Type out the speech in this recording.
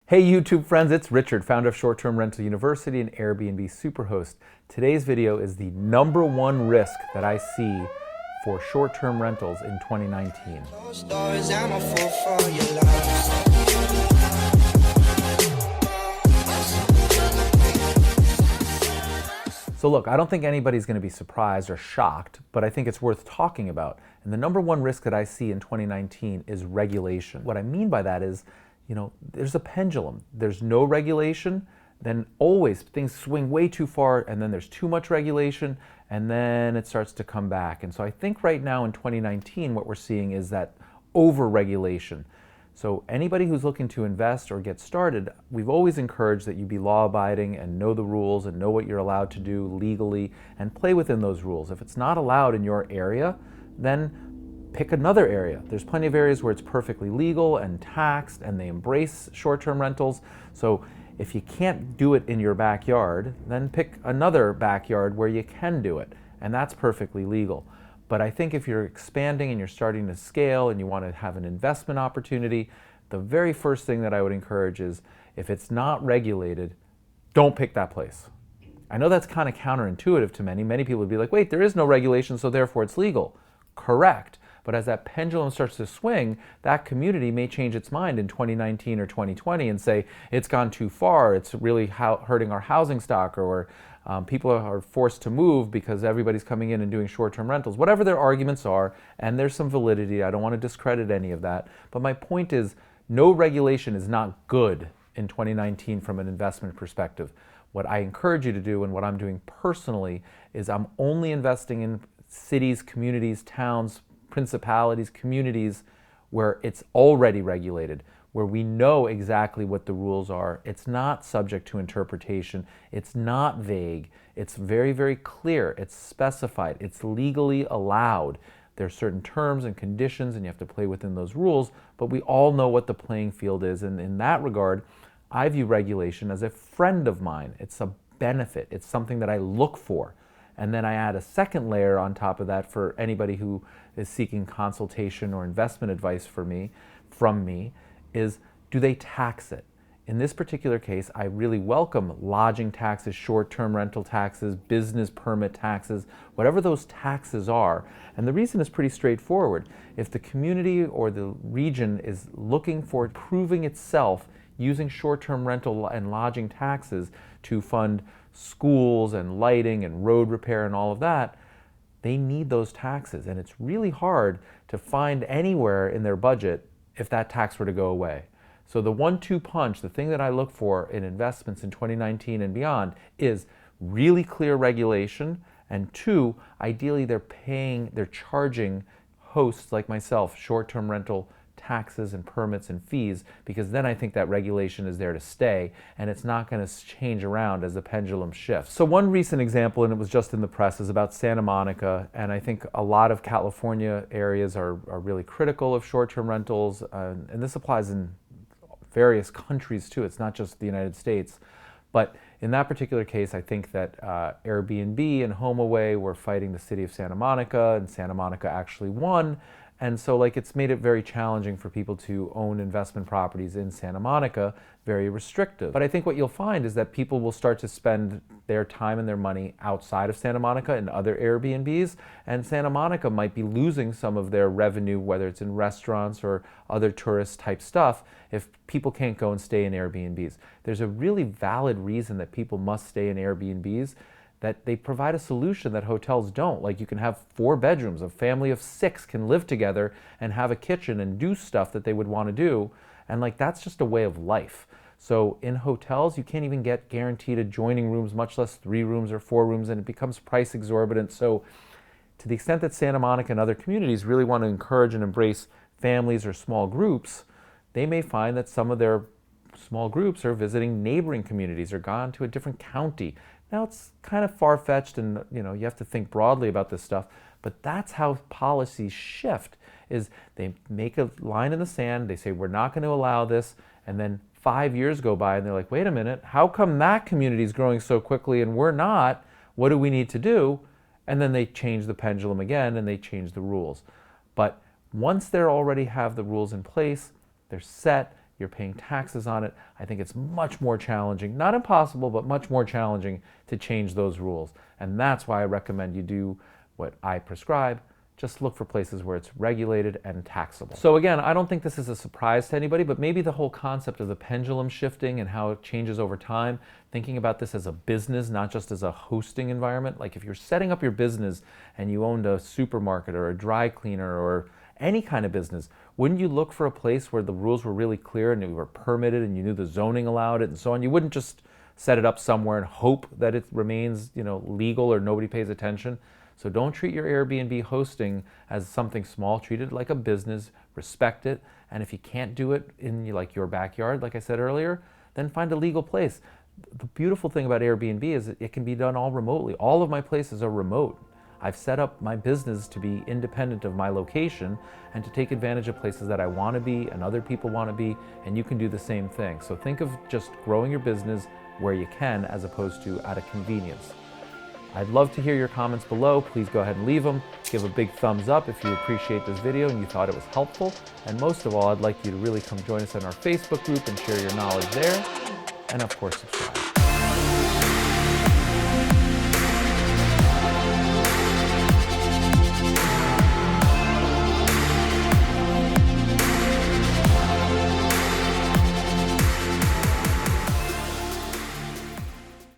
Hey YouTube friends, it's Richard, founder of Short-Term Rental University and Airbnb Superhost. Today's video is the number one risk that I see for short-term rentals in 2019. So look, I don't think anybody's going to be surprised or shocked, but I think it's worth talking about. And the number one risk that I see in 2019 is regulation. What I mean by that is, there's a pendulum. There's no regulation, then always things swing way too far, and then there's too much regulation, and then it starts to come back. And so I think right now in 2019, what we're seeing is that over-regulation. So anybody who's looking to invest or get started, we've always encouraged that you be law-abiding and know the rules and know what you're allowed to do legally and play within those rules. If it's not allowed in your area, then pick another area. There's plenty of areas where it's perfectly legal and taxed and they embrace short-term rentals. So if you can't do it in your backyard, then pick another backyard where you can do it, and that's perfectly legal. But I think if you're expanding and you're starting to scale and you want to have an investment opportunity, the very first thing that I would encourage is if it's not regulated, don't pick that place. I know that's kind of counterintuitive to many. Many people would be like, wait, there is no regulation, so therefore it's legal. Correct. But as that pendulum starts to swing, that community may change its mind in 2019 or 2020 and say, it's gone too far, it's really hurting our housing stock, or people are forced to move because everybody's coming in and doing short-term rentals. Whatever their arguments are, and there's some validity, I don't want to discredit any of that. But my point is, no regulation is not good in 2019 from an investment perspective. What I encourage you to do, and what I'm doing personally, is I'm only investing in cities, communities, towns, principalities, communities where it's already regulated, where we know exactly what the rules are. It's not subject to interpretation. It's not vague. It's very, very clear. It's specified. It's legally allowed. There are certain terms and conditions, and you have to play within those rules, but we all know what the playing field is. And in that regard, I view regulation as a friend of mine. It's a benefit. It's something that I look for. And then I add a second layer on top of that for anybody who is seeking consultation or investment advice from me, is do they tax it? In this particular case, I really welcome lodging taxes, short-term rental taxes, business permit taxes, whatever those taxes are. And the reason is pretty straightforward. If the community or the region is looking for proving itself using short-term rental and lodging taxes to fund schools and lighting and road repair and all of that, they need those taxes. And it's really hard to find anywhere in their budget if that tax were to go away. So the 1-2 punch, the thing that I look for in investments in 2019 and beyond, is really clear regulation, and 2, ideally they're charging hosts like myself short-term rental taxes and permits and fees, because then I think that regulation is there to stay and it's not going to change around as the pendulum shifts. So one recent example, and it was just in the press, is about Santa Monica, and I think a lot of California areas are really critical of short-term rentals, and this applies in various countries too. It's not just the United States. But in that particular case, I think that Airbnb and HomeAway were fighting the city of Santa Monica, and Santa Monica actually won. And so it's made it very challenging for people to own investment properties in Santa Monica, very restrictive. But I think what you'll find is that people will start to spend their time and their money outside of Santa Monica in other Airbnbs, and Santa Monica might be losing some of their revenue, whether it's in restaurants or other tourist type stuff, if people can't go and stay in Airbnbs. There's a really valid reason that people must stay in Airbnbs, that they provide a solution that hotels don't. Like, you can have 4 bedrooms, a family of 6 can live together and have a kitchen and do stuff that they would want to do, and that's just a way of life. So in hotels, you can't even get guaranteed adjoining rooms, much less 3 rooms or 4 rooms, and it becomes price exorbitant. So to the extent that Santa Monica and other communities really want to encourage and embrace families or small groups, they may find that some of their small groups are visiting neighboring communities or gone to a different county. Now, it's kind of far-fetched, and you have to think broadly about this stuff, but that's how policies shift, is they make a line in the sand, they say we're not going to allow this, and then 5 years go by and they're like, wait a minute, how come that community is growing so quickly and we're not? What do we need to do? And then they change the pendulum again and they change the rules. But once they already have the rules in place, they're set, you're paying taxes on it. I think it's much more challenging, not impossible, but much more challenging to change those rules. And that's why I recommend you do what I prescribe. Just look for places where it's regulated and taxable. So again, I don't think this is a surprise to anybody, but maybe the whole concept of the pendulum shifting and how it changes over time, thinking about this as a business, not just as a hosting environment. Like if you're setting up your business and you owned a supermarket or a dry cleaner or any kind of business, wouldn't you look for a place where the rules were really clear and you were permitted and you knew the zoning allowed it and so on? You wouldn't just set it up somewhere and hope that it remains, legal or nobody pays attention. So don't treat your Airbnb hosting as something small. Treat it like a business, respect it, and if you can't do it in your backyard, like I said earlier, then find a legal place. The beautiful thing about Airbnb is that it can be done all remotely. All of my places are remote. I've set up my business to be independent of my location and to take advantage of places that I want to be and other people want to be, and you can do the same thing. So think of just growing your business where you can as opposed to out of convenience. I'd love to hear your comments below. Please go ahead and leave them. Give a big thumbs up if you appreciate this video and you thought it was helpful. And most of all, I'd like you to really come join us in our Facebook group and share your knowledge there. And of course, subscribe.